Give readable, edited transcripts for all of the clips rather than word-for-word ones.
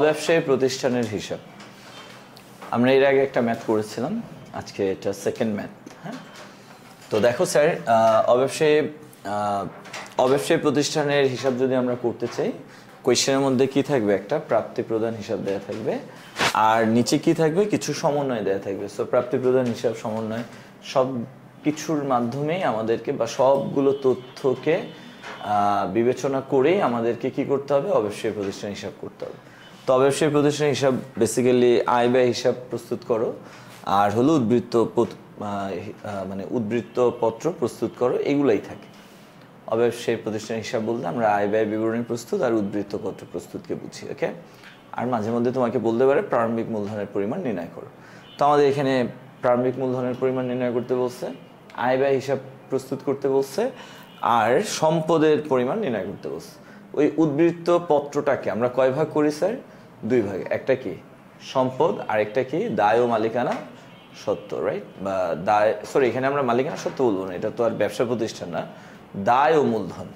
অব্যবসায়ী প্রতিষ্ঠানের হিসাব। আমরা এর আগে একটা ম্যাথ করেছিলাম, আজকে এটা সেকেন্ড ম্যাথ। হ্যাঁ, তো দেখো স্যার, অব্যবসায়ী প্রতিষ্ঠানের হিসাব যদি আমরা করতে চাই, কোয়েশ্চেনের মধ্যে কি থাকবে, একটা প্রাপ্তি প্রদান হিসাব দেওয়া থাকবে, আর নিচে কি থাকবে, কিছু সমন্বয় দেওয়া থাকবে। সো প্রাপ্তি প্রদান হিসাব, সমন্বয় সব কিছুর মাধ্যমেই আমাদেরকে বা সবগুলো তথ্যকে বিবেচনা করেই আমাদেরকে কি করতে হবে, অব্যবসায়ী প্রতিষ্ঠান হিসাব করতে হবে। তো অব্যবসায়ী প্রতিষ্ঠান হিসাব বেসিক্যালি আয় ব্যয় হিসাব প্রস্তুত করো, আর হলো উদ্বৃত্ত পত্র প্রস্তুত করো, এগুলাই থাকে। অব্যবসায়ী প্রতিষ্ঠান হিসাব বলতে আমরা আয় ব্যয় বিবরণী প্রস্তুত আর উদ্বৃত্ত পত্র প্রস্তুতকে বুঝি। ওকে, আর মাঝে মধ্যে তোমাকে বলতে পারে প্রারম্ভিক মূলধনের পরিমাণ নির্ণয় করো। তো আমাদের এখানে প্রারম্ভিক মূলধনের পরিমাণ নির্ণয় করতে বলছে, আয় ব্যয় হিসাব প্রস্তুত করতে বলছে, আর সম্পদের পরিমাণ নির্ণয় করতে বলছে। ওই উদ্বৃত্ত পত্রটাকে আমরা কয় ভাগ করি স্যার? দুই ভাগে। একটা কি সম্পদ, আর একটা কি দায় ও মালিকানা সত্ত্ব, রাইট? বা দায়, সরি, এখানে আমরা মালিকানা সত্ত্ব বলবো না, এটা তো আর ব্যবসা প্রতিষ্ঠান না, দায় ও মূলধন।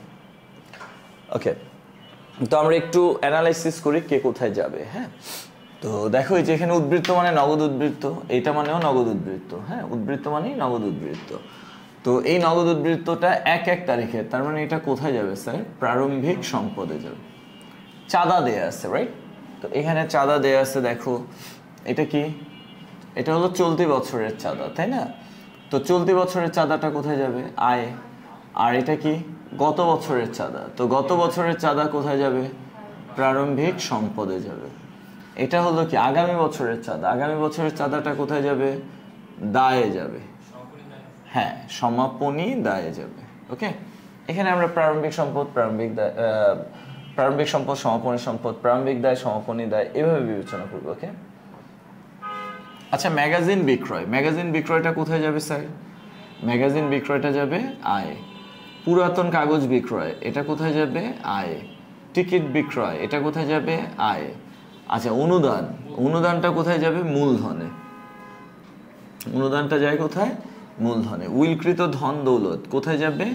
ওকে, তো আমরা একটু অ্যানালাইসিস করি কে কোথায় যাবে। হ্যাঁ, তো দেখো এই যে এখানে উদ্বৃত্ত মানে নগদ উদ্বৃত্ত, এইটা মানেও নগদ উদ্বৃত্ত। হ্যাঁ, উদ্বৃত্ত মানেই নগদ উদ্বৃত্ত। তো এই নগদ উদ্বৃত্তটা এক তারিখে, তার মানে এটা কোথায় যাবে স্যার? প্রারম্ভিক সম্পদে যাবে। চাঁদা দেয়া আছে, রাইট? তো এখানে চাঁদা দেয়া আছে, দেখো এটা কি, এটা হলো চলতি বছরের চাঁদা, তাই না? তো চলতি বছরের চাঁদাটা কোথায় যাবে? আয়। আর এটা কি গত বছরের চাঁদা, তো গত বছরের চাঁদা কোথায় যাবে? প্রারম্ভিক সম্পদে যাবে। এটা হলো কি আগামী বছরের চাঁদা, আগামী বছরের চাঁদাটা কোথায় যাবে? দায়ে যাবে। হ্যাঁ, সমাপনী দায়ে যাবে। ওকে, এখানে আমরা প্রারম্ভিক সম্পদ, প্রারম্ভিক সম্পদ, সমাপনী সম্পদ, প্রারম্ভিক দায়, সমাপনী দায়, এভাবে বিবেচনা করবো। ওকে, আচ্ছা, ম্যাগাজিন বিক্রয়, ম্যাগাজিন বিক্রয়টা কোথায় যাবে স্যার? ম্যাগাজিন বিক্রয়টা যাবে আয়। পুরাতন কাগজ বিক্রয়, এটা কোথায় যাবে? আয়। টিকিট বিক্রয়, এটা কোথায় যাবে? আয়। আচ্ছা, অনুদান, অনুদানটা কোথায় যাবে? মূলধনে। অনুদানটা যায় কোথায়? মূলধনে। উইলকৃত ধন দৌলত কোথায় যাবে?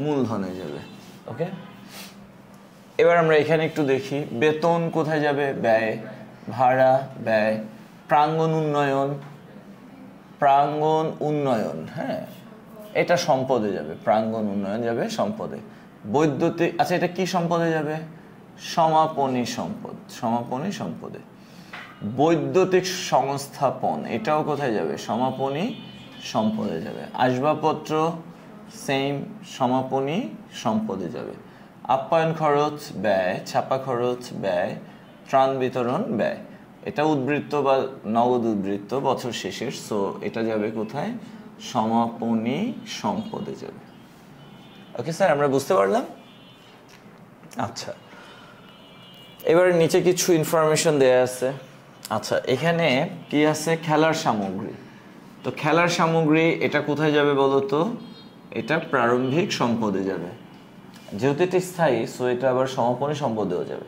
মূলধনে যাবে। ওকে, এবার আমরা এখানে একটু দেখি, বেতন কোথায় যাবে? ব্যয়। ভাড়া ব্যয়। প্রাঙ্গণ উন্নয়ন, প্রাঙ্গণ উন্নয়ন, হ্যাঁ, এটা সম্পদে যাবে। প্রাঙ্গণ উন্নয়ন যাবে সম্পদে। বৈদ্যুতিক, আচ্ছা এটা কি সম্পদে যাবে? সমাপনী সম্পদ, সমাপনী সম্পদে। বৈদ্যুতিক সংস্থাপন, এটাও কোথায় যাবে? সমাপনী সম্পদে যাবে। আসবাবপত্র সেম, সমাপনী সম্পদে যাবে। আপ্যায়ন খরচ ব্যয়, ছাপা খরচ ব্যয়, ত্রাণ বিতরণ ব্যয়, এটা উদ্বৃত্ত বা নগদ উদ্বৃত্ত বছর শেষের, সো এটা যাবে কোথায়? সমাপনী সম্পদে যাবে। ওকে স্যার, আমরা বুঝতে পারলাম। আচ্ছা, এবার নিচে কিছু ইনফরমেশন দেয়া আছে। আচ্ছা, এখানে কি আছে? খেলার সামগ্রী। তো খেলার সামগ্রী এটা কোথায় যাবে বলো তো? এটা প্রারম্ভিক সম্পদে যাবে। যেহেতু এটা স্থায়ী, সো এটা আবার সমাপনী সম্পদেও যাবে।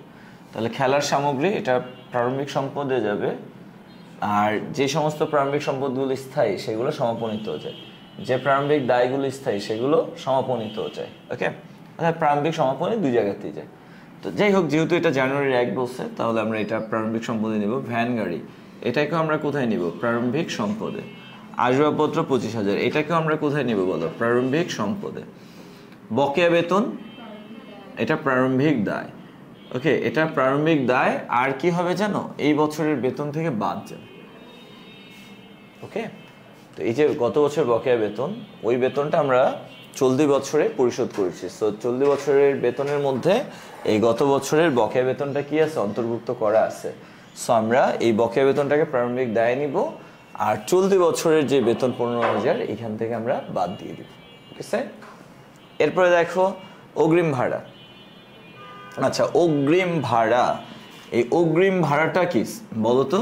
তাহলে খেলার সামগ্রী এটা প্রারম্ভিক সম্পদে যাবে, আর যে সমস্ত প্রারম্ভিক সম্পদগুলো স্থায়ী সেগুলো সমাপনীতেও যায়। যে প্রারম্ভিক দায়গুলো স্থায়ী সেগুলো সমাপনীতেও যায়। ওকে, অর্থাৎ প্রারম্ভিক সমাপনী দুই জায়গাতেই যায়। তো যাই হোক, যেহেতু এটা জানুয়ারির 1 বলছে, তাহলে আমরা এটা প্রারম্ভিক সম্পদে নিব। ভ্যান গাড়ি, এটাকেও আমরা কোথায় নিব? প্রারম্ভিক সম্পদে। আসবাবপত্র 25,000, এটাকেও আমরা কোথায় নিব বলো? প্রারম্ভিক সম্পদে। বকেয়া বেতন, এটা প্রারম্ভিক দায়। ওকে, এটা প্রারম্ভিক দায়, আর কি হবে জানো? এই বছরের বেতন থেকে বাদ যাবে। ওকে, তো এই যে গত বছর বকেয়া বেতন, ওই বেতনটা আমরা চলতি বছরে পরিশোধ করেছি। সো চলতি বছরের বেতনের মধ্যে এই গত বছরের বকেয়া বেতনটা কি আছে? অন্তর্ভুক্ত করা আছে। সো আমরা এই বকেয়া বেতনটাকে প্রারম্ভিক দায়ে নিব, আর চলতি বছরের যে বেতন 15,000 এখান থেকে আমরা বাদ দিয়ে দিব। ওকে স্যার, এরপরে দেখো অগ্রিম ভাড়া। আচ্ছা, অগ্রিম ভাড়া, এই অগ্রিম ভাড়াটা কি বলো তো?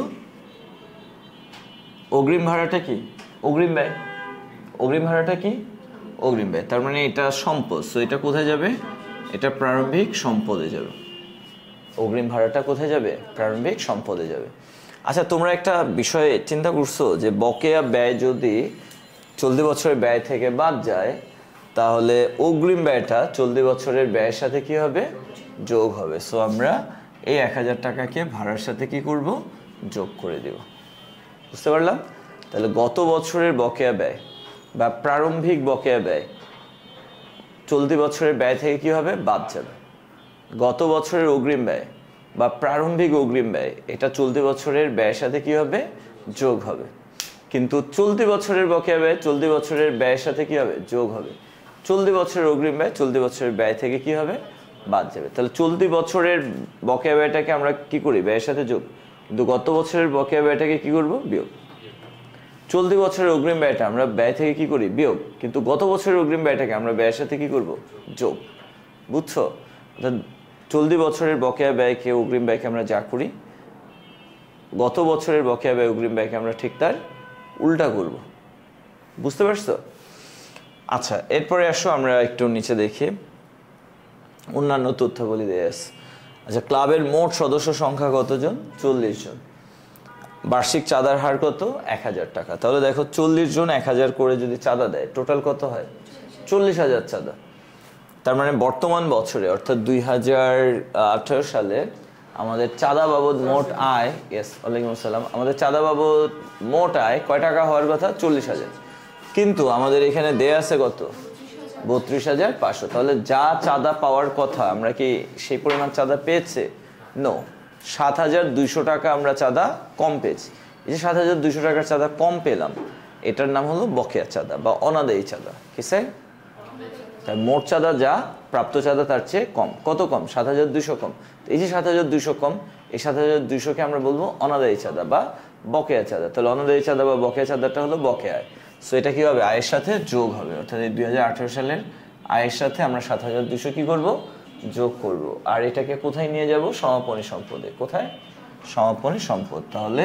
অগ্রিম ভাড়াটা কি? অগ্রিম ব্যয়। অগ্রিম ভাড়াটা কি? অগ্রিম ব্যয়। তার মানে এটা সম্পদ, সো এটা কোথায় যাবে? এটা প্রারম্ভিক সম্পদে যাবে। অগ্রিম ভাড়াটা কোথায় যাবে? প্রারম্ভিক সম্পদে যাবে। আচ্ছা, তোমরা একটা বিষয় চিন্তা করছো যে বকেয়া ব্যয় যদি চলতি বছরের ব্যয় থেকে বাদ যায়, তাহলে অগ্রিম ব্যয়টা চলতি বছরের ব্যয়ের সাথে কি হবে? যোগ হবে। সো আমরা এই 1000 টাকাকে ভাড়ার সাথে কি করব, যোগ করে দেব। বুঝতে পারলাম? তাহলে গত বছরের বকেয়া ব্যয় বা প্রারম্ভিক বকেয়া ব্যয় চলতি বছরের ব্যয় থেকে কি হবে, বাদ যাবে। গত বছরের অগ্রিম ব্যয় বা প্রারম্ভিক অগ্রিম ব্যয় এটা চলতি বছরের ব্যয়ের সাথে কি হবে, যোগ হবে। কিন্তু চলতি বছরের বকেয়া ব্যয় চলতি বছরের ব্যয়ের সাথে কি হবে, যোগ হবে। চলতি বছরের অগ্রিম ব্যয় চলতি বছরের ব্যয় থেকে কি হবে, বাদ যাবে। তাহলে চলতি বছরের বকেয়া ব্যয়টাকে আমরা কি করি, ব্যয়ের সাথে যোগ, কিন্তু গত বছরের বকেয়া ব্যয়টাকে কি করব, বিয়োগ। চলতি বছরের অগ্রিম ব্যয়টা আমরা ব্যয় থেকে কি করি, বিয়োগ, কিন্তু গত বছরের অগ্রিম ব্যয়টাকে আমরা ব্যয়ের সাথে কি করব, যোগ। বুঝছো? চলতি বছরের বকেয়া ব্যয়কে অগ্রিম ব্যয়কে আমরা যা করি, গত বছরের বকেয়া ব্যয় অগ্রিম ব্যয়কে আমরা ঠিক তার উল্টা করব। বুঝতে পারছো? আচ্ছা, এরপরে আসো আমরা একটু নিচে দেখি অন্যান্য তথ্যাবলী দেয়া আছে। আচ্ছা, ক্লাবের মোট সদস্য সংখ্যা কতজন, 40 জন। বার্ষিক চাঁদার হার কত, 1000 টাকা। তাহলে দেখো 40 জন 1000 করে যদি চাঁদা দেয়, টোটাল কত হয়, 40,000 চাঁদা। তার মানে বর্তমান বছরে অর্থাৎ 2018 সালে আমাদের চাঁদা বাবদ মোট আয়, ওয়ালাইকুম আসসালাম, আমাদের চাঁদা বাবদ মোট আয় কয় টাকা হওয়ার কথা, 40,000। কিন্তু আমাদের এখানে দেয়া আছে কত, 32,500। তাহলে যা চাঁদা পাওয়ার কথা আমরা কি সেই পরিমাণ চাঁদা পেয়েছে, নো, 7,200 টাকা আমরা চাঁদা কম পেয়েছি। এই যে 7,200 টাকার চাঁদা কম পেলাম, এটার নাম হলো বকেয়া চাঁদা বা অনাদায়ী চাঁদা। কি স্যার? তাই মোট চাঁদা যা প্রাপ্ত চাঁদা তার চেয়ে কম। কত কম, 7,200 কম। এই যে 7,200 কম, এই 7,200কে আমরা বলবো অনাদায়ী চাঁদা বা বকেয়া চাঁদা। তাহলে অনাদায়ী চাঁদা বা বকেয়া চাঁদাটা হলো বকেয়া আয়। সো এটা কি হবে, আয়ের সাথে যোগ হবে। অর্থাৎ এই 2018 সালের আয়ের সাথে আমরা 7,200 কি করব, যোগ করব। আর এটাকে কোথায় নিয়ে যাব, সমাপনী সম্পদে। কোথায়, সমাপনী সম্পদ। তাহলে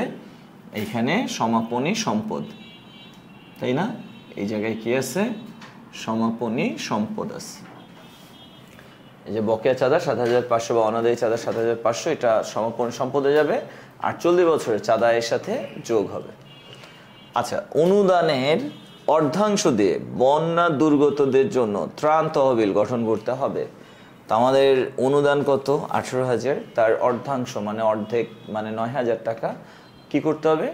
এইখানে সমাপনী সম্পদ, তাই না? এই জায়গায় কি আছে, সমাপনী সম্পদ আছে। এই যে বকেয়া চাঁদা 7,500 বা অনাদায়ী চাঁদা 7,500, এটা সমাপনী সম্পদে যাবে আর 40 বছরের চাঁদা এর সাথে যোগ হবে। আচ্ছা, অনুদানের অর্ধাংশ দিয়ে বন্যা দুর্গতদের জন্য ত্রাণ তহবিল গঠন করতে হবে। তো আমাদের অনুদান কত, 18,000, তার অর্ধাংশ মানে অর্ধেক মানে 9,000 টাকা কি করতে হবে,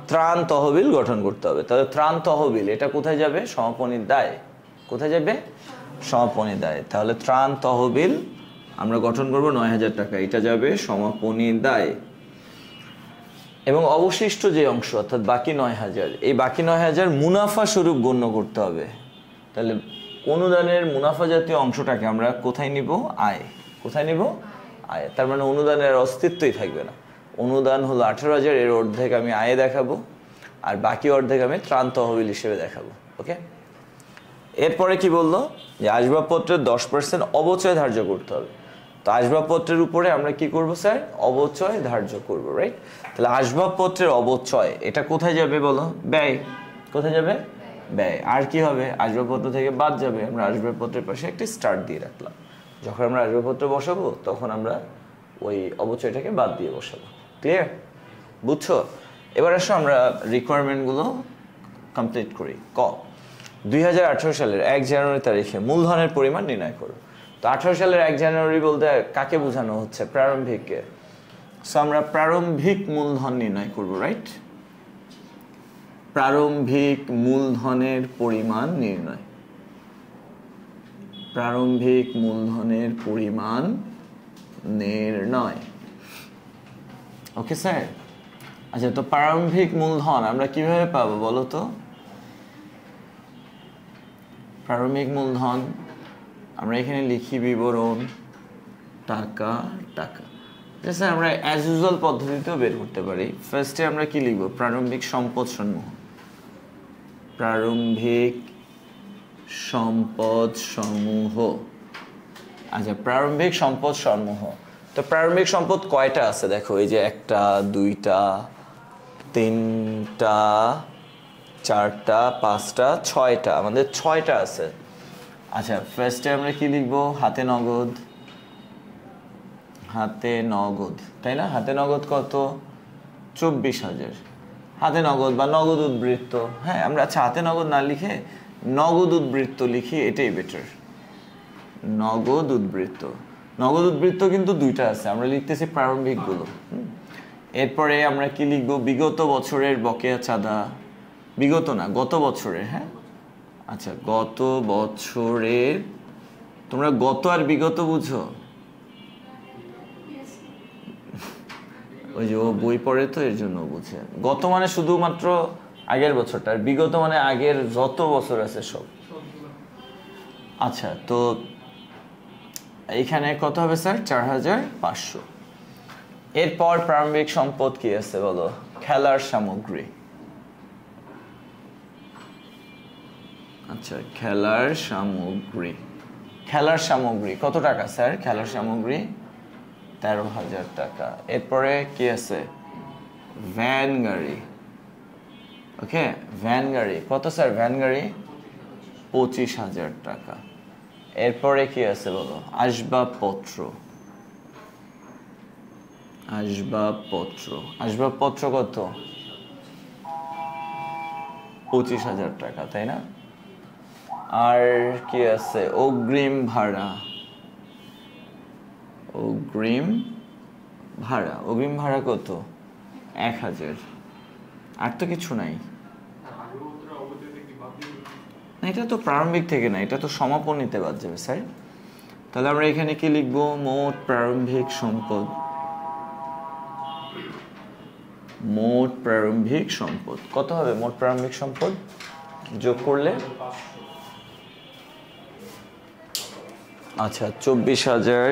ত্রাণ তহবিল গঠন করতে হবে। তাহলে ত্রাণ তহবিল এটা কোথায় যাবে, সমাপনীর দায়। কোথায় যাবে, সমাপনী দায়। তাহলে ত্রাণ তহবিল আমরা গঠন করব 9,000 টাকা, এটা যাবে সমাপনী দায়। এবং অবশিষ্ট যে অংশ অর্থাৎ বাকি 9,000, এই বাকি 9,000 মুনাফা স্বরূপ গণ্য করতে হবে। তাহলে অনুদানের মুনাফা জাতীয় অংশটাকে আমরা কোথায় নিব, আয়। কোথায় নিব, আয়। তার মানে অনুদানের অস্তিত্বই থাকবে না। অনুদান হলো 18,000, এর অর্ধেক আমি আয়ে দেখাবো আর বাকি অর্ধেক আমি ত্রাণ তহবিল হিসেবে দেখাবো। ওকে, এরপরে কি বললো, যে আসবাবপত্রের 10% অবচয় ধার্য করতে হবে। তো আসবাবপত্রের উপরে আমরা কি করব স্যার, অবচয় ধার্য করব, রাইট? তাহলে আসবাবপত্রের অবচয় এটা কোথায় যাবে বলো, ব্যয়। কোথায় যাবে, ব্যয়। আর কি হবে, আসবাবপত্র থেকে বাদ যাবে। আমরা আসবাবপত্রের পাশে একটি স্টার্ট দিয়ে রাখলাম। যখন আমরা আসবাবপত্র বসাবো তখন আমরা ওই অবচয়টাকে বাদ দিয়ে বসাবো। ক্লিয়ার, বুঝছো? এবার আসো আমরা রিকোয়ারমেন্টগুলো কমপ্লিট করি। 2018 সালের 1 জানুয়ারি তারিখে মূলধনের পরিমাণ নির্ণয় করো। তো 18 সালের 1 জানুয়ারি বলতে কাকে বোঝানো হচ্ছে, প্রারম্ভিককে। সো আমরা প্রারম্ভিক মূলধন নির্ণয় করব, রাইট? প্রারম্ভিক মূলধনের পরিমাণ নির্ণয়, প্রারম্ভিক মূলধনের পরিমাণ নির্ণয়। Okay sir? আচ্ছা, তো প্রারম্ভিক মূলধন আমরা কিভাবে পাবো বলো তো? প্রারম্ভিক মূলধন আমরা এখানে লিখি বিবরণ টাকা টাকা। স্যার আমরা অ্যাজ ইউজুয়াল পদ্ধতিতেও বের করতে পারি। ফার্স্টে আমরা কি লিখব, প্রারম্ভিক সম্পদ সমূহ। প্রারম্ভিক সম্পদ সমূহ। আচ্ছা, প্রারম্ভিক সম্পদ সমূহ। তো প্রারম্ভিক সম্পদ কয়টা আছে দেখো, এই যে 1টা 2টা 3টা 4টা 5টা 6টা, আমাদের 6টা আছে। আচ্ছা, ফার্স্টে আমরা কি লিখবো, হাতে নগদ। হাতে নগদ, তাই না? হাতে নগদ কত, 24,000। হাতে নগদ বা নগদ উদ্বৃত্ত। হ্যাঁ, আমরা আচ্ছা হাতে নগদ না লিখে নগদ উদ্বৃত্ত লিখি, এটাই বেটার। নগদ উদ্বৃত্ত। নগদ উদ্বৃত্ত কিন্তু দুইটা আছে, আমরা লিখতেছি প্রারম্ভিকগুলো। এরপরে আমরা কি লিখবো? বিগত বছরের বকেয়া চাঁদা, বিগত না গত বছরের। হ্যাঁ আচ্ছা, গত বছরের, তোমরা গত আর বিগত বুঝো? ওই যে ও বই পড়ে তো এর জন্য বুঝে। গত মানে শুধুমাত্র আগের বছরটা, আর বিগত মানে আগের যত বছর আছে সব। আচ্ছা, তো এইখানে কত হবে স্যার? 4500। এরপর প্রারম্ভিক সম্পদ কি আছে বলো? খেলার সামগ্রী। আচ্ছা, খেলার সামগ্রী, খেলার সামগ্রী কত টাকা স্যার? খেলার সামগ্রী 13,000 টাকা। এরপরে কি আছে? ভ্যান গাড়ি। ওকে, ভ্যান গাড়ি কত স্যার? ভ্যান গাড়ি 25,000 টাকা। এরপরে কি আছে বলো? আসবাবপত্র, আসবাবপত্র, আসবাবপত্র কত? 25,000 টাকা, তাই না? আর কি আছে? অগ্রিম ভাড়া, অগ্রিম ভাড়া, অগ্রিম ভাড়া কত? 1000। আর তো কিছু নাই। না, এটা তো প্রারম্ভিক থেকে না, এটা তো সমাপনীতে বাদ যাবে স্যার। তাহলে আমরা এখানে কি লিখবো? মোট প্রারম্ভিক সম্পদ, মোট প্রারম্ভিক সম্পদ কত হবে? মোট প্রারম্ভিক সম্পদ যোগ করলে আচ্ছা 24,000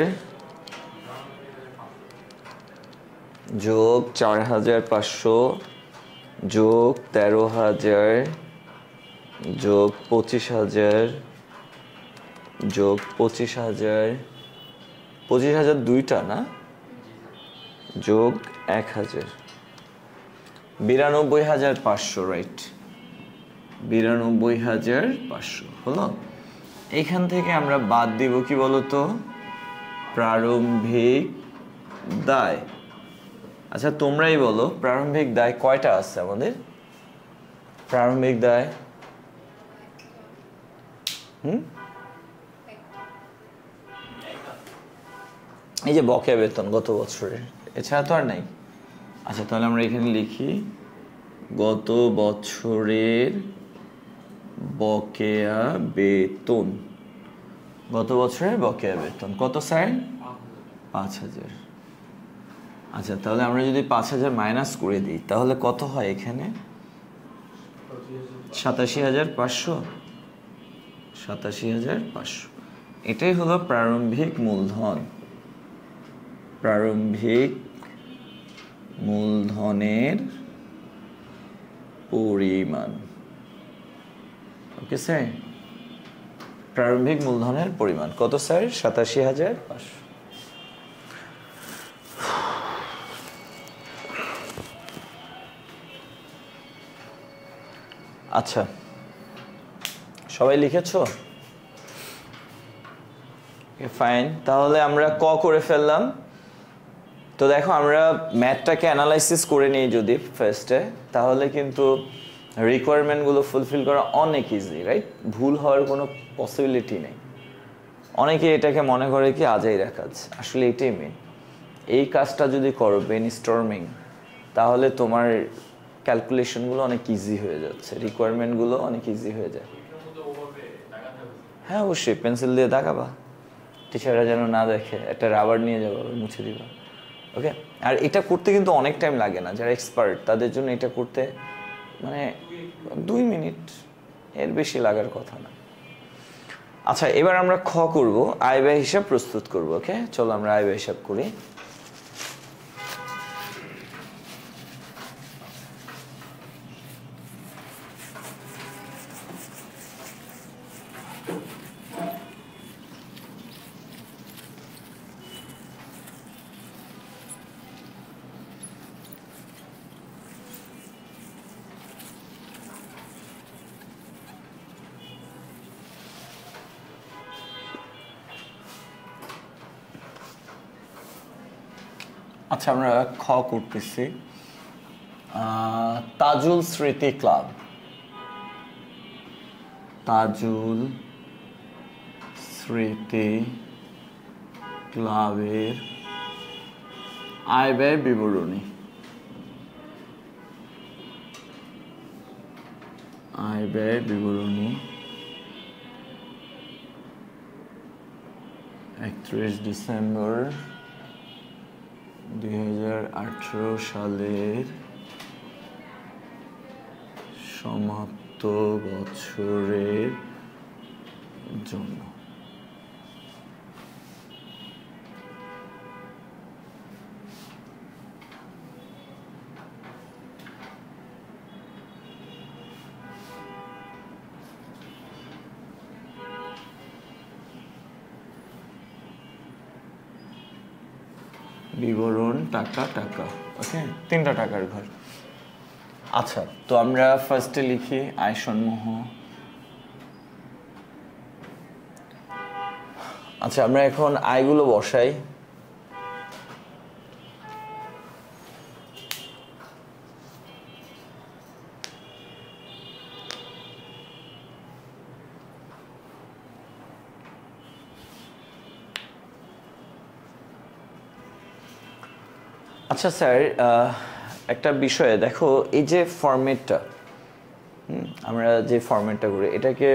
যোগ 4,500 যোগ 13,000 যোগ 25,000 যোগ 25,000, 25,000 দুইটা না, যোগ 1,000, 92,500, রাইট? 92,500 হলো। এইখান থেকে আমরা বাদ দিব কি বলতো? প্রারম্ভিক দায়। আচ্ছা, তোমরাই বলো প্রারম্ভিক দায় কয়টা আছে আমাদের? প্রারম্ভিক দায় এই যে বকেয়া বেতন গত বছরের, এছাড়া তো আর নাই। আচ্ছা, তাহলে আমরা এখানে লিখি গত বছরের বকেয়া বেতন, গত বছরের বকেয়া বেতন কত স্যার? 5,000। আচ্ছা, তাহলে আমরা যদি 5,000 মাইনাস করে দিই তাহলে কত হয় এখানে? 87,500, 87,500। এটাই হলো প্রারম্ভিক মূলধন, প্রারম্ভিক মূলধনের পরিমাণ। ওকে স্যার, প্রারম্ভিক মূলধনের পরিমাণ কত স্যার? 87,500। আচ্ছা, সবাই লিখেছো? ফাইন, তাহলে আমরা ক করে ফেললাম। তো দেখো, আমরা ম্যাথটাকে অ্যানালাইসিস করে নিই যদি ফার্স্টে, তাহলে কিন্তু রিকোয়ারমেন্টগুলো ফুলফিল করা অনেক ইজি, রাইট? ভুল হওয়ার কোনো পসিবিলিটি নেই। অনেকে এটাকে মনে করে কি আজাইরা কাজ, আসলে এটাই মেন। এই কাজটা যদি করো ব্রেইনস্টর্মিং, তাহলে তোমার ক্যালকুলেশনগুলো অনেক ইজি হয়ে যাচ্ছে, রিকোয়ারমেন্টগুলো অনেক ইজি হয়ে যায়। হ্যাঁ অবশ্যই, পেন্সিল দিয়ে দাগাবা, টিচাররা যেন না দেখে, একটা রাবার নিয়ে যাবো, মুছে দিবা। ওকে, আর এটা করতে কিন্তু অনেক টাইম লাগে না, যারা এক্সপার্ট তাদের জন্য এটা করতে মানে 2 মিনিট, এর বেশি লাগার কথা না। আচ্ছা, এবার আমরা খ করব, আয় ব্যয় হিসাব প্রস্তুত করব। ওকে, চলো আমরা আয় ব্যয় হিসাব করি। আচ্ছা, আমরা খ করতেছি। তাজুল স্মৃতি ক্লাব, তাজুল স্মৃতি ক্লাবের আয় ব্যয় বিবরণী। আয় ব্যয় বিবরণী 31 ডিসেম্বর 2018 সালের সমাপ্ত বছরের জন্য। বিবরণ টাকা টাকা, ওকে, 3টা টাকার ঘর। আচ্ছা, তো আমরা ফার্স্টে লিখি আয় সমূহ। আচ্ছা, আমরা এখন আয়গুলো বসাই। আচ্ছা স্যার, একটা বিষয়ে দেখো, এই যে ফরম্যাটটা, আমরা যে ফরম্যাটটা করি এটাকে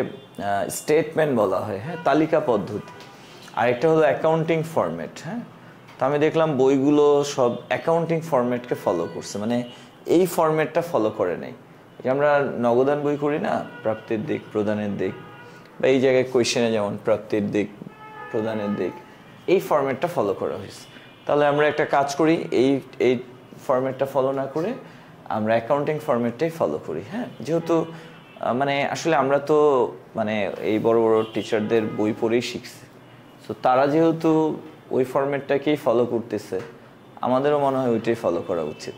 স্টেটমেন্ট বলা হয়, হ্যাঁ, তালিকা পদ্ধতি। আর একটা হলো অ্যাকাউন্টিং ফরম্যাট। হ্যাঁ, তো আমি দেখলাম বইগুলো সব অ্যাকাউন্টিং ফরম্যাটকে ফলো করছে, মানে এই ফরম্যাটটা ফলো করে নাই। আমরা নগদান বই করি না, প্রাপ্তির দিক প্রদানের দিক, বা এই জায়গায় কোয়েশ্চেনে যেমন প্রাপ্তির দিক প্রদানের দিক, এই ফরম্যাটটা ফলো করা হয়েছে। তাহলে আমরা একটা কাজ করি, এই ফরম্যাটটা ফলো না করে আমরা অ্যাকাউন্টিং ফরম্যাটটাই ফলো করি। হ্যাঁ, যেহেতু মানে আসলে আমরা তো মানে এই বড় বড় টিচারদের বই পড়েই শিখছি, সো তারা যেহেতু ওই ফরম্যাটটাকেই ফলো করতেছে, আমাদেরও মনে হয় ওইটাই ফলো করা উচিত।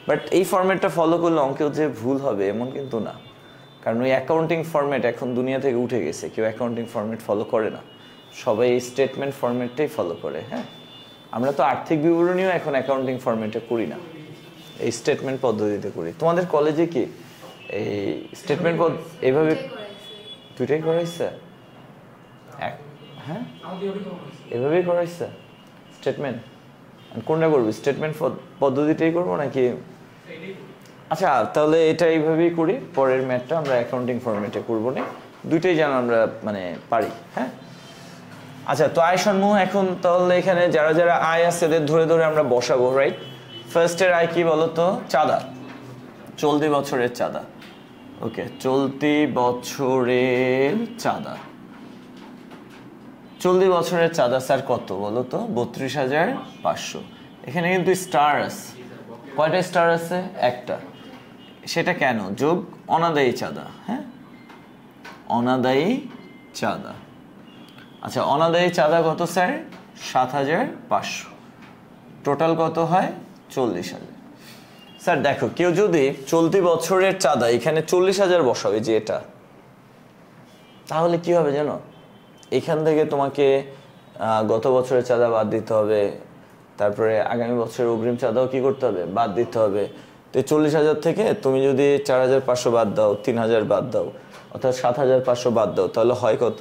বাট এই ফরম্যাটটা ফলো করলে অঙ্কেও যে ভুল হবে এমন কিন্তু না, কারণ ওই অ্যাকাউন্টিং ফরম্যাট এখন দুনিয়া থেকে উঠে গেছে, কেউ অ্যাকাউন্টিং ফরম্যাট ফলো করে না, সবাই এই স্টেটমেন্ট ফরম্যাটটাই ফলো করে। হ্যাঁ, আমরা তো আর্থিক বিবরণীও এখন অ্যাকাউন্টিং ফরম্যাটে করি না, এই স্টেটমেন্ট পদ্ধতিতে করি। তোমাদের কলেজে কি এই স্টেটমেন্ট এইভাবে দুইটাই করাইছে? হ্যাঁ, এভাবেই করাইছে স্টেটমেন্ট। কোনটা করবি, স্টেটমেন্ট পদ্ধতিটাই করবো নাকি? আচ্ছা, তাহলে এটা এইভাবেই করি, পরের ম্যাথটা আমরা অ্যাকাউন্টিং ফরম্যাটে করবো না, দুইটাই যেন আমরা মানে পারি। হ্যাঁ, আচ্ছা, তো আয় সমূহ এখন তাহলে এখানে যারা যারা আয় আছে এদের ধরে ধরে আমরা বসাবো, রাইট? ফার্স্টের আয় কি বলতো? চাঁদা, চলতি বছরের চাঁদা। ওকে, চলতি বছরের চাঁদা। চলতি বছরের চাঁদা স্যার কত বলো তো? 32,500। এখানে কিন্তু স্টার আছে, কয়টা স্টার আছে? একটা। সেটা কেন? যোগ অনাদায়ী চাঁদা। হ্যাঁ, অনাদায়ী চাঁদা। আচ্ছা, অনাদায়ী চাঁদা কত স্যার? 7,500। টোটাল কত হয়? 40,000। স্যার দেখো, কেউ যদি চলতি বছরের চাঁদা এখানে 40,000 বসাবে, যে এটা, তাহলে কি হবে জানো? এখান থেকে তোমাকে গত বছরের চাঁদা বাদ দিতে হবে, তারপরে আগামী বছরের অগ্রিম চাঁদাও কি করতে হবে? বাদ দিতে হবে। তো 40,000 থেকে তুমি যদি 4,500 বাদ দাও, 3,000 বাদ দাও, অর্থাৎ 7,500 বাদ দাও, তাহলে হয় কত?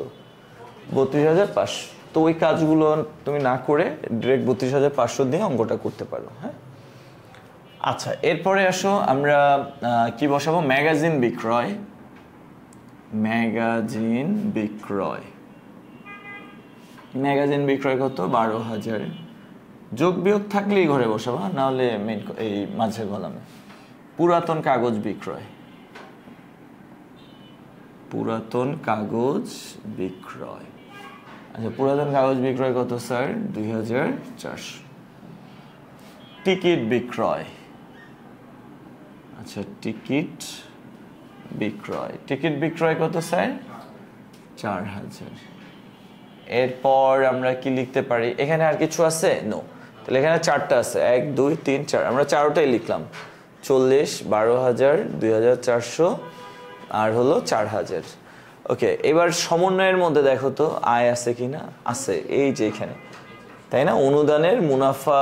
32,500। তো ওই কাজগুলো তুমি না করে ডিরেক্ট 32,500 দিয়ে অঙ্কটা করতে পারো। হ্যাঁ, আচ্ছা, এরপরে আসো আমরা কি বসাবো? ম্যাগাজিন বিক্রয়। ম্যাগাজিন বিক্রয়, ম্যাগাজিন বিক্রয় কত? 12,000। যোগ বিয়োগ থাকলেই ঘরে বসাবো, না হলে মেইন এই মাঝের কলামে। পুরাতন কাগজ বিক্রয়। পুরাতন কাগজ বিক্রয়। আচ্ছা, পুরাতন কাগজ বিক্রয় কত স্যার? 2,400। টিকিট বিক্রয়। আচ্ছা, টিকিট বিক্রয়। টিকিট বিক্রয় কত স্যার? 4,000। এরপর আমরা কি লিখতে পারি? এখানে আর কিছু আছে? নো। তাহলে এখানে 4টা আছে, 1 2 3 4, আমরা 4টাই লিখলাম। 40, 12,000, 2,400 আর হলো 4,000। ওকে, এবার সমন্বয়ের মধ্যে দেখো তো আয় আছে কিনা? আছে, এই যে এখানে, তাই না? অনুদানের মুনাফা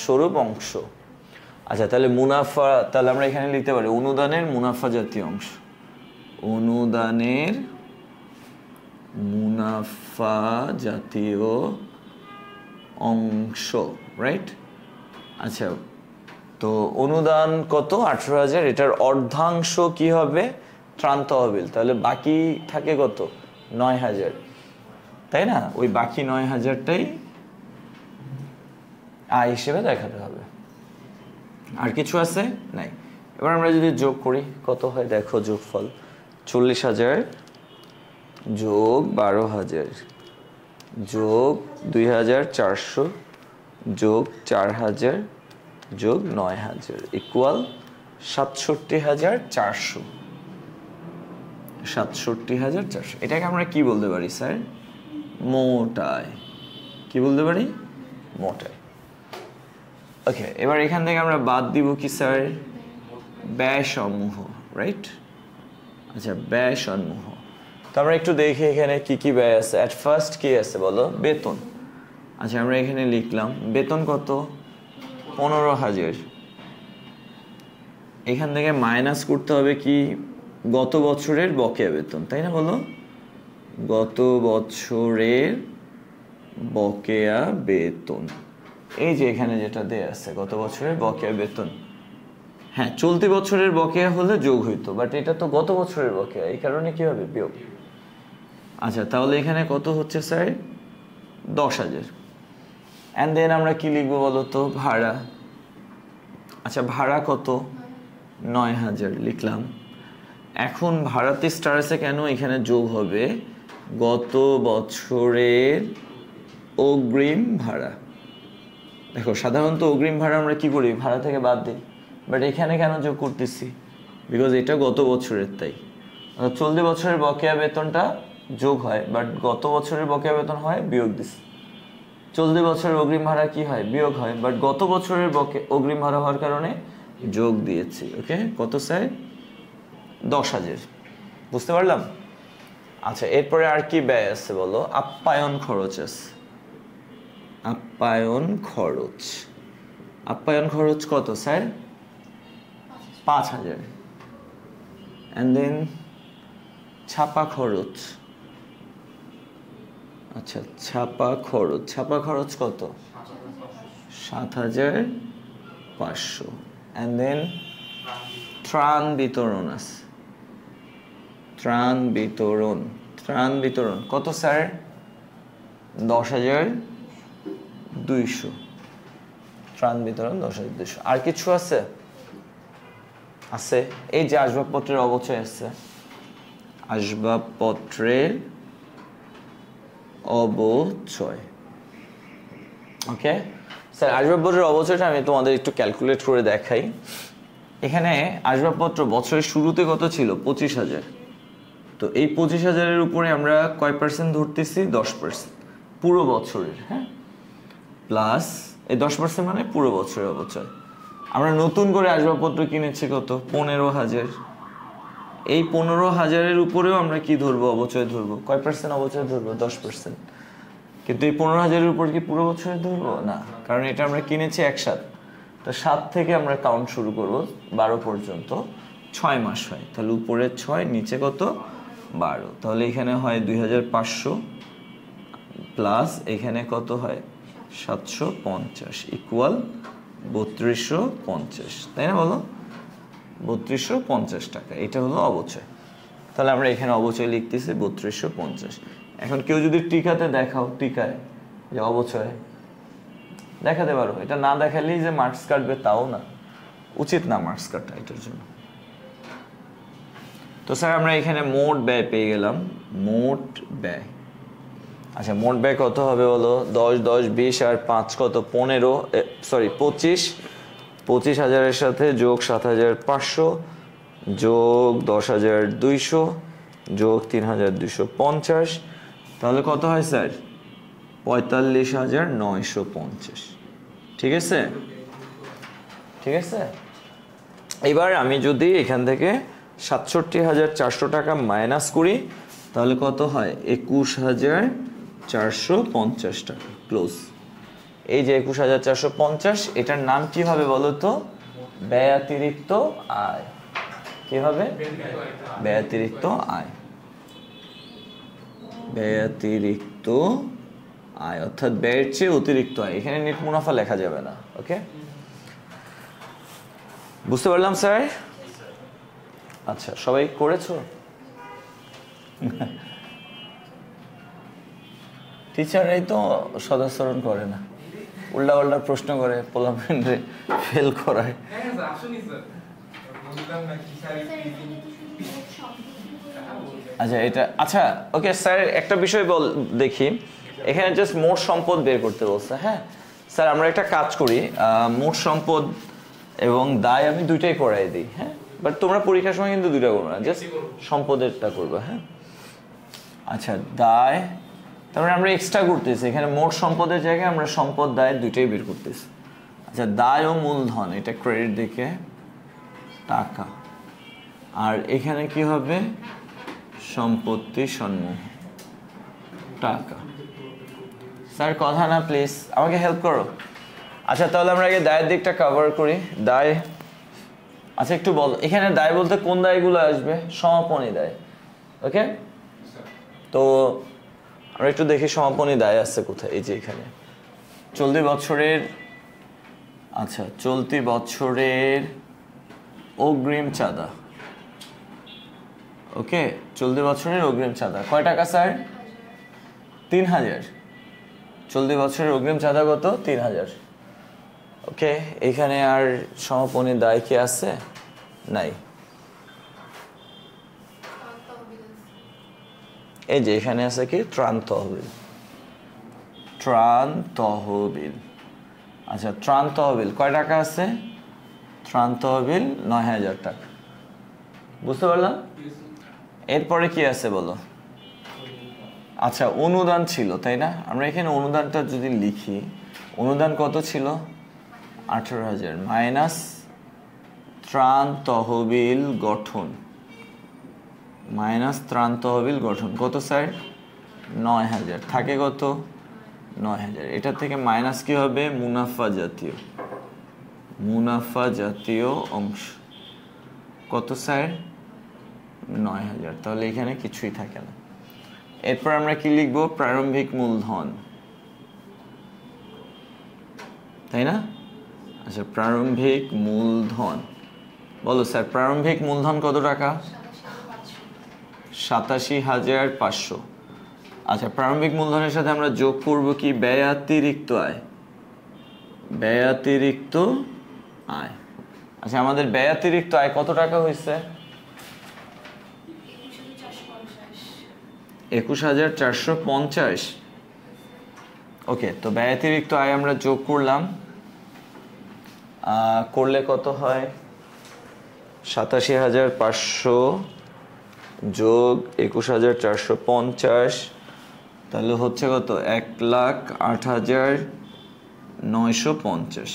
স্বরূপ অংশ। আচ্ছা, তাহলে মুনাফা, তাহলে আমরা এখানে লিখতে পারি অনুদানের মুনাফা জাতীয় অংশ। অনুদানের মুনাফা জাতীয় অংশ, রাইট? আচ্ছা, তো অনুদান কত? 18,000, এটার অর্ধাংশ কি হবে? ত্রাণ তহবিল। তাহলে বাকি থাকে কত? 9,000, তাই না? ওই বাকি 9,000টাই আয় হিসেবে দেখাতে হবে। আর কিছু আছে? নাই। এবার আমরা যদি যোগ করি কত হয় দেখো, যোগফল 40,000 যোগ 12,000 যোগ 2,400 যোগ 4,000 যোগ 9,000 ইকুয়াল 67,400। 67,400। এটাকে আমরা কি বলতে পারি স্যার? মোট আয়। কি বলতে পারি? মোট আয়। ওকে, এবার এখান থেকে আমরা বাদ দিব কি স্যার? ব্যয় সমূহ, রাইট? আচ্ছা, ব্যয় সমূহ। তো আমরা একটু দেখি এখানে কি কি ব্যয় আছে। অ্যাট ফার্স্ট কি আছে বলো? বেতন। আচ্ছা, আমরা এখানে লিখলাম বেতন কত? 15,000। এখান থেকে মাইনাস করতে হবে কি? গত বছরের বকেয়া বেতন, তাই না? বলো, গত বছরের বকেয়া বেতন। এই যে এখানে যেটা দেয়া আছে গত বছরের বকেয়া বেতন। হ্যাঁ, চলতি বছরের বকেয়া হলে যোগ হইতো, বাট এটা তো গত বছরের বকেয়া, এই কারণে কি হবে? বিয়োগ। আচ্ছা, তাহলে এখানে কত হচ্ছে স্যার? 10,000। অ্যান্ড দেন আমরা কি লিখবো বলো তো? ভাড়া। আচ্ছা, ভাড়া কত? 9,000 লিখলাম। এখন ভাড়াতে স্টার আছে কেন? এখানে যোগ হবে গত বছরের অগ্রিম ভাড়া। দেখো, সাধারণত অগ্রিম ভাড়া আমরা কি করি? ভাড়া থেকে বাদ দিই, বাট এখানে কেন যোগ করতেছি? বিকজ এটা গত বছরের, তাই চলতি বছরের বকেয়া বেতনটা যোগ হয়, বাট গত বছরের বকেয়া বেতন হয় বিয়োগ দিছি। চলতি বছরের অগ্রিম ভাড়া কি হয়? বিয়োগ হয়, বাট গত বছরের অগ্রিম ভাড়া হওয়ার কারণে যোগ দিয়েছি। ওকে, কত স্যার? 10,000। বুঝতে পারলাম? আচ্ছা, এরপরে আর কি ব্যয় আছে বলো? আপ্যায়ন খরচ আছে। আপ্যায়ন খরচ। আপ্যায়ন খরচ কত স্যার? 5,000। অ্যান্ড দেন ছাপা খরচ। আচ্ছা, ছাপা খরচ। ছাপা খরচ কত? 7,500। অ্যান্ড দেন ত্রাণ বিতরণ আছে। ত্রাণ বিতরণ। ত্রাণ বিতরণ কত স্যার? 10,200। ত্রাণ বিতরণ 10,200। আর কিছু আছে? আছে, এই যে আসবাবপত্রের অবচয় আছে। আসবাবপত্রের অবচয়। ওকে স্যার, আসবাবপত্রের অবচয়টা আমি তোমাদের একটু ক্যালকুলেট করে দেখাই। এখানে আসবাবপত্র বছরের শুরুতে কত ছিল? 25,000। তো এই 25,000-এর উপরে আমরা কয় পার্সেন্ট ধরতেছি? 10%, পুরো বছরের। হ্যাঁ, প্লাস এই 10% মানে পুরো বছরের অবচয়। আমরা নতুন করে আসবাবপত্র কিনেছি কত? 15,000। এই 15,000-এর উপরেও আমরা কি ধরবো? অবচয় ধরবো। কয় পার্সেন্ট অবচয় ধরবো? 10%। কিন্তু এই 15,000-এর উপর কি পুরো বছরে ধরবো? না, কারণ এটা আমরা কিনেছি একসাথে। তো 7 থেকে আমরা কাউন্ট শুরু করব 12 পর্যন্ত। 6 মাস হয়, তাহলে উপরে 6, নিচে কত? 12। তাহলে এখানে হয় 2,500 প্লাস এখানে কত হয়? 750 ইকুয়াল 3250, তাই না? বলো, 3250 টাকা। এটা হলো অবচয়। তাহলে আমরা এখানে অবচয় লিখতেছি 3250। এখন কেউ যদি টিকাতে দেখাও, টিকায় যে অবচয় দেখাতে পারো, এটা না দেখালেই যে মার্কস কাটবে তাও না, উচিত না মার্কস কাটা এটার জন্য। তো স্যার আমরা এখানে মোট ব্যয় পেয়ে গেলাম। মোট ব্যয়। আচ্ছা, মোট ব্যয় কত হবে বলো? 10, 10, 20 আর 5 কত? 15, সরি 25। 25,000-এর সাথে যোগ 7,500 যোগ 10,200 যোগ 3,250, তাহলে কত হয় স্যার? 45,950। ঠিক আছে? ঠিক আছে। এবার আমি যদি এখান থেকে 67,400 টাকা মাইনাস করি তাহলে কত হয়? 21,450 টাকা। ক্লোজ। এই যে 21,450, এটার নাম কি হবে বলো তো? ব্যয়াতিরিক্ত আয়। কি হবে? ব্যয়াতিরিক্ত আয়। ব্যয়াতিরিক্ত আয়, অর্থাৎ ব্যয়ের চেয়ে অতিরিক্ত আয়। এখানে নেট মুনাফা লেখা যাবে না। ওকে, বুঝতে পারলাম স্যার? আচ্ছা, সবাই করেছো? টিচাররাই তো সদাচরণ করে না, উল্টা উল্টা প্রশ্ন করে, পোলাপেন্ডে ফেল করায়। আচ্ছা এটা, আচ্ছা ওকে স্যার, একটা বিষয় দেখি, এখানে জাস্ট মোট সম্পদ বের করতে বলছে। হ্যাঁ স্যার, আমরা একটা কাজ করি, মোট সম্পদ এবং দায় আমি দুইটাই করাই দিই। হ্যাঁ, বাট তোমরা পরীক্ষার সময় কিন্তু দুইটা করবে না, জাস্ট সম্পদেরটা করবে। হ্যাঁ আচ্ছা, দায়, তারপরে আমরা এক্সট্রা করতেছি, এখানে মোট সম্পদের জায়গায় আমরা সম্পদ দায় দুইটাই বের করতেছি। আচ্ছা, দায় ও মূলধন, এটা ক্রেডিট দিকে টাকা, আর এখানে কি হবে, সম্পত্তি সমূহ টাকা। স্যার কথা না প্লিজ, আমাকে হেল্প করো। আচ্ছা তাহলে আমরা আগে দায়ের দিকটা কভার করি। দায়, আচ্ছা একটু বল, এখানে দায় বলতে কোন দায়গুলো আসবে? সমাপনী দায়। ওকে, তো আমরা একটু দেখি সমাপনী দায় আছে কোথায়। এই যে এখানে চলতি বছরের, আচ্ছা চলতি বছরের অগ্রিম চাঁদা। ওকে, চলতি বছরের অগ্রিম চাঁদা কয় টাকা স্যার? 3000। চলতি বছরের অগ্রিম চাঁদা কত? 3000। ওকে, এখানে আর সমাপনী দায় কি আছে? নাই। এই যে এখানে আছে কি, ত্রাণ তহবিল। ত্রাণ তহবিল, আচ্ছা ত্রাণ তহবিল কয় টাকা আছে? ত্রাণ তহবিল 9000 টাকা। বুঝতে পারলাম? এরপরে কি আছে বলো? আচ্ছা অনুদান ছিল, তাই না? আমরা এখানে অনুদানটা যদি লিখি, অনুদান কত ছিল? 18000 মাইনাস ত্রাণ তহবিল গঠন, মাইনাস ত্রাণ তহবিল গঠন কত স্যার? 9000। থাকে কত? 9000। এটা থেকে মাইনাস কি হবে? মুনাফা জাতীয়, মুনাফা জাতীয় অংশ কত স্যার? 9000। তাহলে এখানে কিছুই থাকে না। এরপর আমরা কি লিখবো? প্রারম্ভিক মূলধন, তাই না? আচ্ছা প্রারম্ভিক মূলধন, বলো স্যার প্রারম্ভিক মূলধন কত টাকা? 87,500। আচ্ছা প্রারম্ভিক মূলধনের সাথে আমরা যোগ করব কি? ব্যয়াতিরিক্ত আয়, ব্যয়াতিরিক্ত আয়। আচ্ছা আমাদের ব্যয়াতিরিক্ত আয় কত টাকা হয়েছে? 21450। ওকে, তো ব্যয়াতিরিক্ত আয় আমরা যোগ করলাম, করলে কত হয়? 87,500 যোগ 21450, তাহলে হচ্ছে কত? 1,08,950।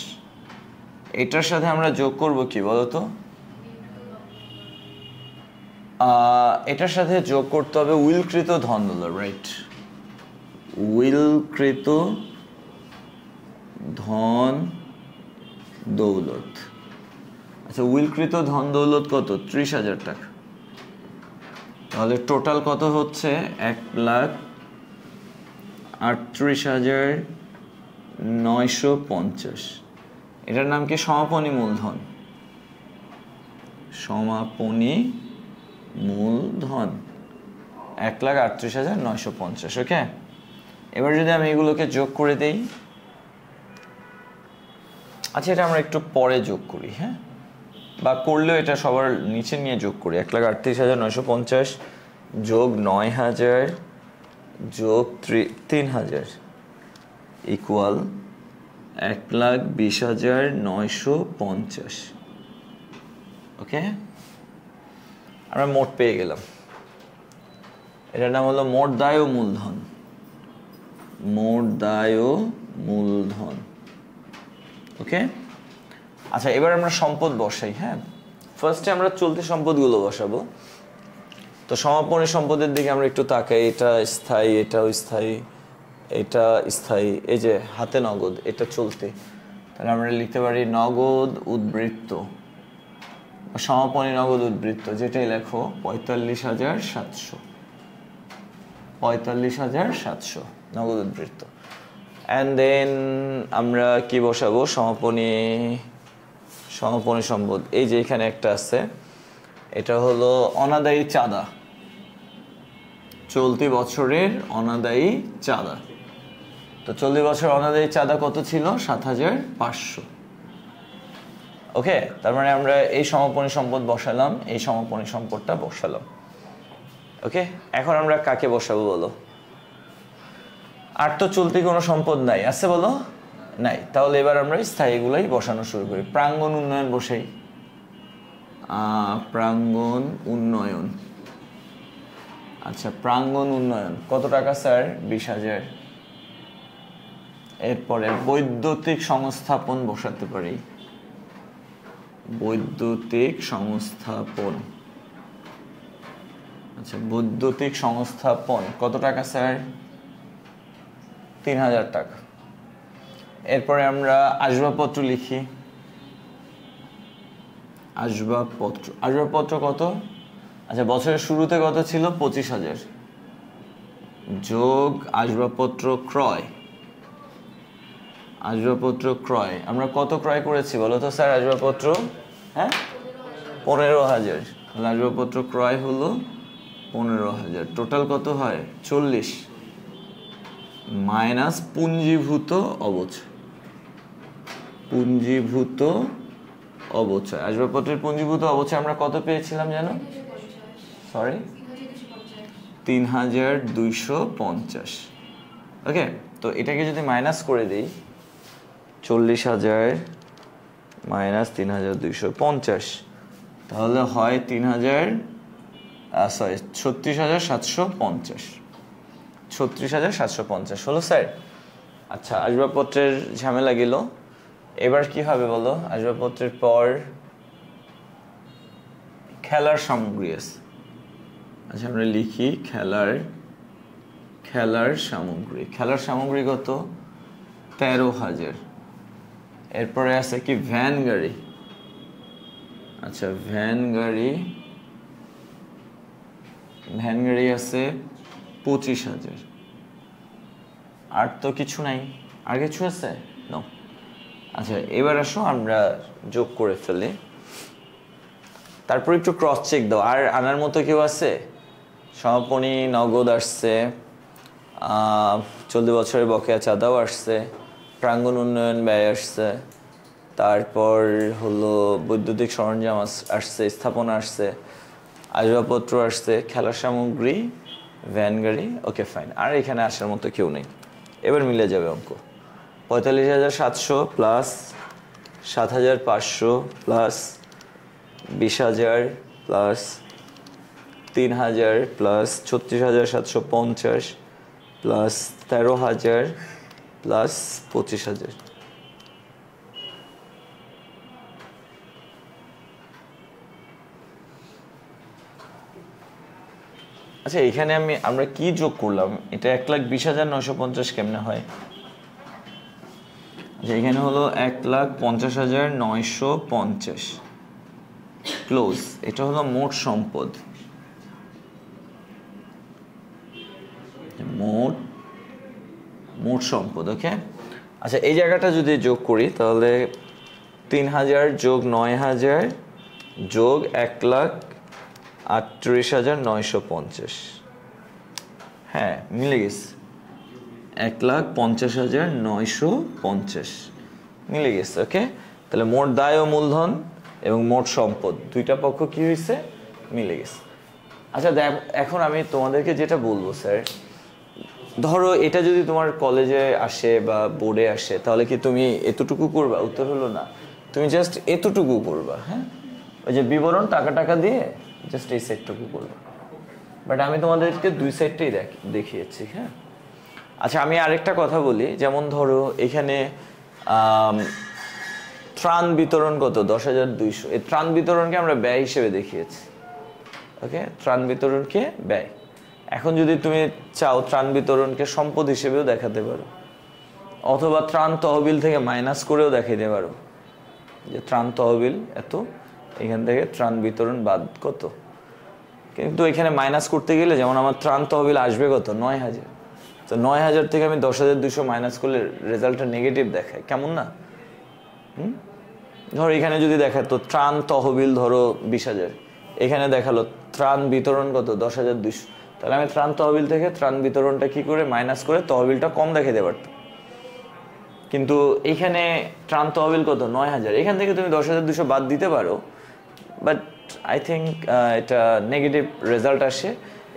এটার সাথে আমরা যোগ করব কি বলতো? এটার সাথে যোগ করতে হবে উইলকৃত ধন দৌলত, রাইট? উইলকৃত ধন দৌলত। আচ্ছা উইলকৃত ধন দৌলত কত? 30,000 টাকা। তাহলে টোটাল কত হচ্ছে? 1,38,950। এটার নাম কি? সমাপনী মূলধন, সমাপনী মূলধন 1,38,950। ওকে, এবার যদি আমি এগুলোকে যোগ করে দেই, আচ্ছা এটা আমরা একটু পরে যোগ করি, হ্যাঁ, বা করলেও এটা সবার নিচে নিয়ে যোগ করি। 1,38,950 যোগ 9,000 যোগ 3,000 ইকুয়াল 1,20,950। ওকে, আমরা মোট পেয়ে গেলাম। এটার নাম হলো মোট দায় ও মূলধন, মোট দায় ও মূলধন। ওকে, আচ্ছা এবার আমরা সম্পদ বসাই। হ্যাঁ, ফার্স্টে আমরা চলতি সম্পদগুলো বসাবো। তো সমাপনী সম্পদের দিকে আমরা একটু তাকাই। এটা স্থায়ী, এটাও স্থায়ী, এটা স্থায়ী। এই যে হাতে নগদ, এটা চলতি। তাহলে আমরা লিখতে পারি নগদ উদ্বৃত্ত, সমাপনী নগদ উদ্বৃত্ত, যেটাই লেখো 45,700, 45,700 নগদ উদ্বৃত্ত। অ্যান্ড দেন আমরা কি বসাবো, সমাপনী সম্পদ। এই যে এখানে একটা আছে, এটা হলো অনাদায়ী চাঁদা, চলতি বছরের অনাদায়ী চাঁদা। তো চলতি বছর অনাদায়ী চাঁদা কত ছিল? ৭৫০০। ওকে, তার মানে আমরা এই সমাপনী সম্পদ বসালাম, এই সমাপনী সম্পদটা বসালাম। ওকে, এখন আমরা কাকে বসাবো বলো? আর তো চলতি কোনো সম্পদ নাই, আছে বলো? নাই। তাহলে এবার আমরা স্থায়ীগুলাই বসানো শুরু করি। প্রাঙ্গণ উন্নয়ন বসাই। প্রাঙ্গণ উন্নয়ন, আচ্ছা প্রাঙ্গণ উন্নয়ন কত টাকা স্যার? ২০,০০০। এরপরে বৈদ্যুতিক সংস্থাপন বসাতে পারি। বৈদ্যুতিক সংস্থাপন, আচ্ছা বৈদ্যুতিক সংস্থাপন কত টাকা স্যার? ৩,০০০ টাকা। এরপরে আমরা আসবাবপত্র লিখি। আসবাবপত্র কত? আচ্ছা বছরের শুরুতে কত ছিল? ২৫,০০০ যোগ আসবাবপত্র ক্রয়। আসবাবপত্র ক্রয় আমরা কত ক্রয় করেছি বলো তো স্যার? আসবাবপত্র ১৫,০০০। আসবাবপত্র ক্রয় হলো ১৫,০০০। টোটাল কত হয়? ৪০ মাইনাস পুঞ্জীভূত অবচয়। পুঞ্জীভূত অবচয়, আসবাবপত্রের পুঞ্জীভূত অবচয় আমরা কত পেয়েছিলাম জানো? সরি, ৩,২৫০। ওকে, তো এটাকে যদি মাইনাস করে দিই, ৪০,০০০ মাইনাস ৩,২৫০, তাহলে হয় ৩৬,৭৫০। ৩৬,৭৫০ হলো স্যার। আচ্ছা আসবাবপত্রের ঝামেলা গেল, এবার কি হবে বলো? আসবাবপত্রের পর খেলার সামগ্রী আছে। আচ্ছা আমরা লিখি খেলার সামগ্রী। খেলার সামগ্রী কত? ১৩,০০০। এরপরে আছে কি? ভ্যান গাড়ি। আচ্ছা ভ্যান গাড়ি আছে ২৫,০০০। আর তো কিছু নাই, আর কিছু আছে? নো। আচ্ছা এবার আসো আমরা যোগ করে ফেলি, তারপর একটু ক্রস চেক দাও। আর আনার মতো কেউ আছে? সমাপনী নগদ আসছে, চলতি বছরের বকেয়া চাঁদাও আসছে, প্রাঙ্গণ উন্নয়ন ব্যয় আসছে, তারপর হলো বৈদ্যুতিক সরঞ্জাম আসছে, স্থাপনা আসছে, আসবাবপত্র আসছে, খেলার সামগ্রী, ভ্যান গাড়ি। ওকে ফাইন, আর এখানে আসার মতো কেউ নেই। এবার মিলে যাবে অঙ্ক। ৪৫,৭০০ plus ৭,৫০০ plus ২০,০০০ plus ৩,০০০ plus ৩৬,৭৫০ plus ১৩,০০০ plus ২৫,০০০। আচ্ছা এখানে আমরা কি যোগ করলাম? এটা ১,২০,৯৫০ কেমনে হয়? আচ্ছা এখানে হলো ১,৫০,৯৫০ ক্লোজ। এটা হলো মোট সম্পদ, মোট সম্পদ। ওকে, আচ্ছা এই জায়গাটা যদি যোগ করি তাহলে ৩,০০০ যোগ ৯,০০০ যোগ ১,৩৮,৯৫০। হ্যাঁ মিলে গেছে, ১,৫০,৯৫০ মিলে গেছে। ওকে, তাহলে মোট দায় ও মূলধন এবং মোট সম্পদ দুইটা পক্ষ কি হয়েছে? মিলে গেছে। আচ্ছা এখন আমি তোমাদেরকে যেটা বলবো স্যার, ধরো এটা যদি তোমার কলেজে আসে বা বোর্ডে আসে, তাহলে কি তুমি এতটুকু করবা? উত্তর হলো না, তুমি জাস্ট এতটুকু করবা। হ্যাঁ, ওই যে বিবরণ টাকা দিয়ে জাস্ট এই সেটটুকু করবা। বাট আমি তোমাদেরকে দুই সাইডটাই দেখিয়েছি। হ্যাঁ, আচ্ছা আমি আরেকটা কথা বলি, যেমন ধরো এখানে ত্রাণ বিতরণ কত? ১০,২০০। এই ত্রাণ বিতরণকে আমরা ব্যয় হিসেবে দেখিয়েছি। ওকে, ত্রাণ বিতরণকে ব্যয়। এখন যদি তুমি চাও ত্রাণ বিতরণকে সম্পদ হিসেবেও দেখাতে পারো, অথবা ত্রাণ তহবিল থেকে মাইনাস করেও দেখাতে পারো যে ত্রাণ তহবিল এত, এখান থেকে ত্রাণ বিতরণ বাদ কত। কিন্তু এখানে মাইনাস করতে গেলে যেমন আমার ত্রাণ তহবিল আসবে কত? ৯,০০০। তো তো ৯,০০০ থেকে আমি ১০,২০০ মাইনাস করলে রেজাল্টটা নেগেটিভ দেখায়, কেমন না? ধরো এখানে যদি দেখায় তো ত্রাণ তহবিল ধরো ২০,০০০, এখানে দেখালো ত্রাণ বিতরণ কত ১০,২০০, তাহলে আমি ত্রাণ তহবিল থেকে ত্রাণ বিতরণটা কি করে মাইনাস করে তহবিলটা কম দেখাতে পারতাম। কিন্তু এইখানে ত্রাণ তহবিল কত ৯,০০০, এখান থেকে তুমি ১০,২০০ বাদ দিতে পারো, বাট আই থিঙ্ক এটা নেগেটিভ রেজাল্ট আসে,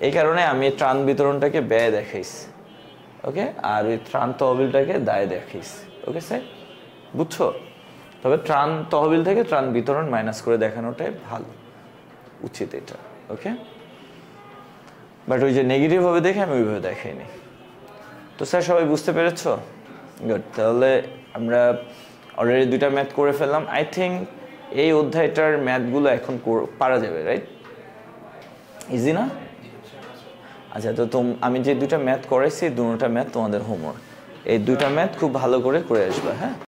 এই কারণে আমি ত্রাণ বিতরণটাকে ব্যয় দেখাইছি, ওকে, আর ওই ত্রাণ তহবিলটাকে দায় দেখাইছি। ওকে স্যার, বুঝছো? তবে ত্রাণ তহবিল থেকে ত্রাণ বিতরণ মাইনাস করে দেখানোটাই ভালো, উচিত এটা। ওকে, বাট ওই যে নেগেটিভ হবে দেখে আমি ওইভাবে দেখাইনি। তো স্যার সবাই বুঝতে পেরেছো? গুড। তাহলে আমরা অলরেডি 2টা ম্যাথ করে ফেললাম। আই থিঙ্ক এই অধ্যায়টার ম্যাথগুলো এখন পারা যাবে, রাইট? ইজি না? আচ্ছা, তো আমি যে 2টা ম্যাথ করাইছি, 2টা ম্যাথ তোমাদের হোমওয়ার্ক, এই 2টা ম্যাথ খুব ভালো করে আসবে, হ্যাঁ?